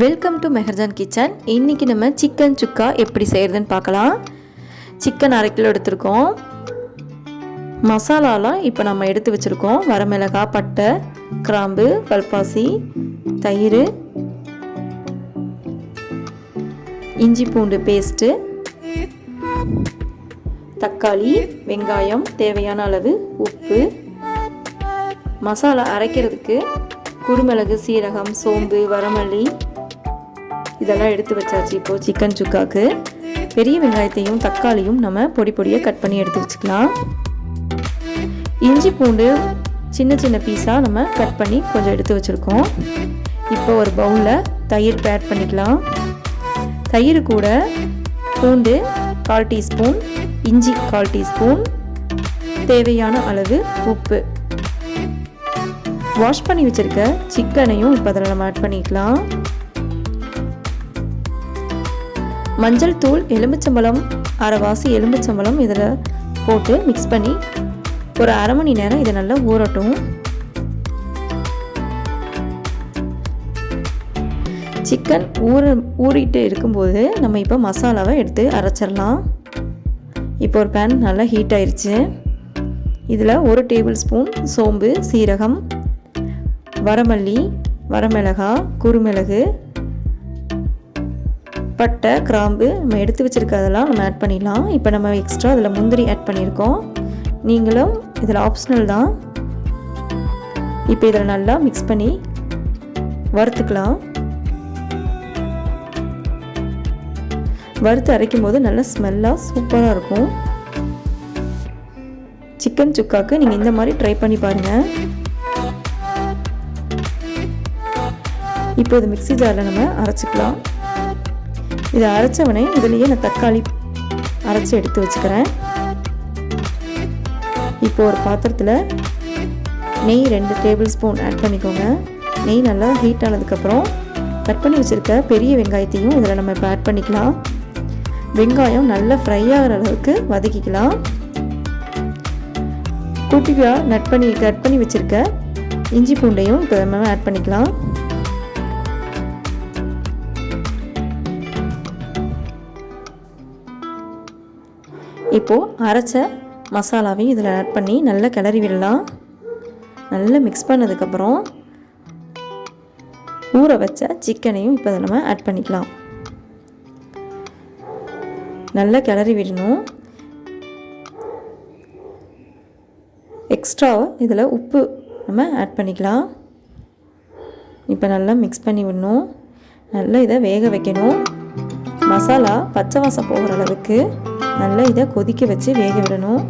Welcome to மெஹர்ஜான் kitchen. இன்றைக்கி நம்ம chicken சுக்கா எப்படி செய்கிறதுன்னு பார்க்கலாம். சிக்கன் 1/2 கிலோ எடுத்துருக்கோம். மசாலாலாம் இப்போ நம்ம எடுத்து வச்சுருக்கோம். வரமிளகாய், பட்டை, கிராம்பு, கல்பாசி, தயிர், இஞ்சி பூண்டு பேஸ்ட்டு, தக்காளி, வெங்காயம், தேவையான அளவு உப்பு. மசாலா அரைக்கிறதுக்கு குருமிளகு, சீரகம், சோம்பு, வரமல்லி இதெல்லாம் எடுத்து வச்சாச்சு. இப்போது சிக்கன் சுக்காக்கு பெரிய வெங்காயத்தையும் தக்காளியும் நம்ம பொடி பொடியாக கட் பண்ணி எடுத்து வச்சுக்கலாம். இஞ்சி பூண்டு சின்ன சின்ன பீஸாக நம்ம கட் பண்ணி கொஞ்சம் எடுத்து வச்சுருக்கோம். இப்போ ஒரு பவுலில் தயிர் ஆட் பண்ணிக்கலாம். தயிர் கூட பூண்டு 1/4 டீஸ்பூன், இஞ்சி 1/4 டீஸ்பூன், தேவையான அளவு உப்பு. வாஷ் பண்ணி வச்சுருக்க சிக்கனையும் இப்போ அதில் நம்ம ஆட் பண்ணிக்கலாம். மஞ்சள் தூள், எலுமிச்சம்பழம், அரைவாசி எலுமிச்சம்பழம் இதில் போட்டு மிக்ஸ் பண்ணி ஒரு 1/2 மணி நேரம் இதை நல்லா ஊறட்டும். சிக்கன் ஊறிட்டு இருக்கும்போது நம்ம இப்போ மசாலாவை எடுத்து அரைச்சிடலாம். இப்போ ஒரு பேன் நல்லா ஹீட் ஆயிடுச்சு. இதில் 1 டேபிள் ஸ்பூன் சோம்பு, சீரகம், வரமல்லி, வரமிளகாய், குருமிளகு, பட்டை, கிராம்பு நம்ம எடுத்து வச்சுருக்கிறதெல்லாம் நம்ம ஆட் பண்ணிடலாம். இப்போ நம்ம எக்ஸ்ட்ரா இதில் முந்திரி ஆட் பண்ணியிருக்கோம். நீங்களும் இதில் ஆப்ஷனல் தான். இப்போ இதில் நல்லா மிக்ஸ் பண்ணி வறுத்துக்கலாம். வறுத்து அரைக்கும் போது நல்லா ஸ்மெல்லாக சூப்பராக இருக்கும். சிக்கன் சுக்காக்கு நீங்கள் இந்த மாதிரி ட்ரை பண்ணி பாருங்கள். இப்போ இது மிக்ஸி ஜாரில் நம்ம அரைச்சிக்கலாம். இதை அரைச்சவனே இதுலேயே நான் தக்காளி அரைச்சி எடுத்து வச்சுக்கிறேன். இப்போ ஒரு பாத்திரத்தில் நெய் 2 டேபிள் ஸ்பூன் ஆட் பண்ணிக்கோங்க. நெய் நல்லா ஹீட் ஆனதுக்கப்புறம் கட் பண்ணி வச்சுருக்க பெரிய வெங்காயத்தையும் இதில் நம்ம இப்போ ஆட் பண்ணிக்கலாம். வெங்காயம் நல்லா ஃப்ரை ஆகிற அளவுக்கு வதக்கிக்கலாம். குட்டியாக கட் பண்ணி வச்சுருக்க இஞ்சி பூண்டையும் இப்போ நம்ம ஆட் பண்ணிக்கலாம். இப்போது அரைச்ச மசாலாவையும் இதில் ஆட் பண்ணி நல்லா கிளறி விடலாம். நல்லா மிக்ஸ் பண்ணதுக்கப்புறம் ஊற வச்ச சிக்கனையும் இப்போ இதை நம்ம ஆட் பண்ணிக்கலாம். நல்லா கிளறி விடணும். எக்ஸ்ட்ராவாக இதில் உப்பு நம்ம ஆட் பண்ணிக்கலாம். இப்போ நல்லா மிக்ஸ் பண்ணி விடணும். நல்லா இதை வேக வைக்கணும். மசாலா பச்சை வாசம் போகிற அளவுக்கு நல்லா இதை கொதிக்க வச்சு வேக விடணும்.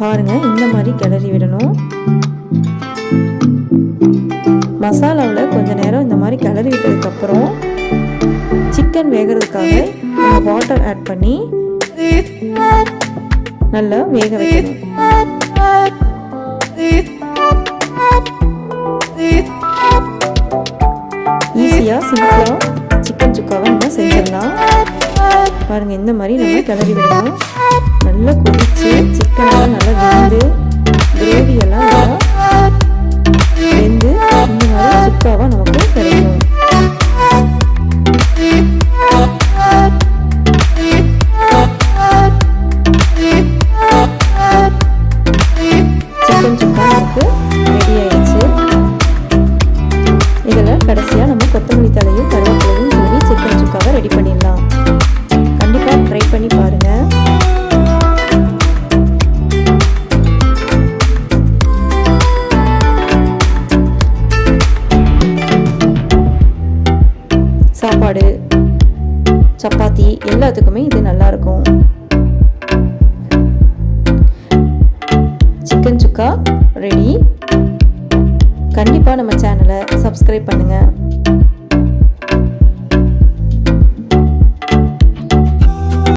பாருங்கள், இந்த மாதிரி கிளறி விடணும். மசாலாவில் கொஞ்ச நேரம் இந்த மாதிரி கிளறி விட்டதுக்கப்புறம் சிக்கன் வேகிறதுக்காக வாட்டர் ஆட் பண்ணி நல்லா வேக வைக்கணும். ஈஸியாக சிம்பிளாக சிக்கன் சுக்காவை நம்ம செஞ்சிடலாம். பாருங்கள், இந்த மாதிரி நம்ம கிளறி விடணும். நல்லா கொதிச்சு சிக்கனெல்லாம் நல்லா வெந்து கிரேவியெல்லாம் நல்லா வெந்து இந்த மாதிரி சுக்காவாக நமக்கு கிடைக்கும். சிக்கன் சுக்கா நமக்கு ரெடி ஆயிடுச்சு. இதில் கடைசியாக நம்ம கொத்தமல்லி தலையும் கருவேப்பிலையும் தூவி சிக்கன் சுக்காவை ரெடி பண்ணிடலாம். கண்டிப்பாக ட்ரை பண்ணி பாருங்கள். சாப்பாடு, சப்பாத்தி எல்லாத்துக்குமே இது நல்லாயிருக்கும். சிக்கன் சுக்கா ரெடி. கண்டிப்பாக நம்ம சேனலை சப்ஸ்கிரைப் பண்ணுங்கள்.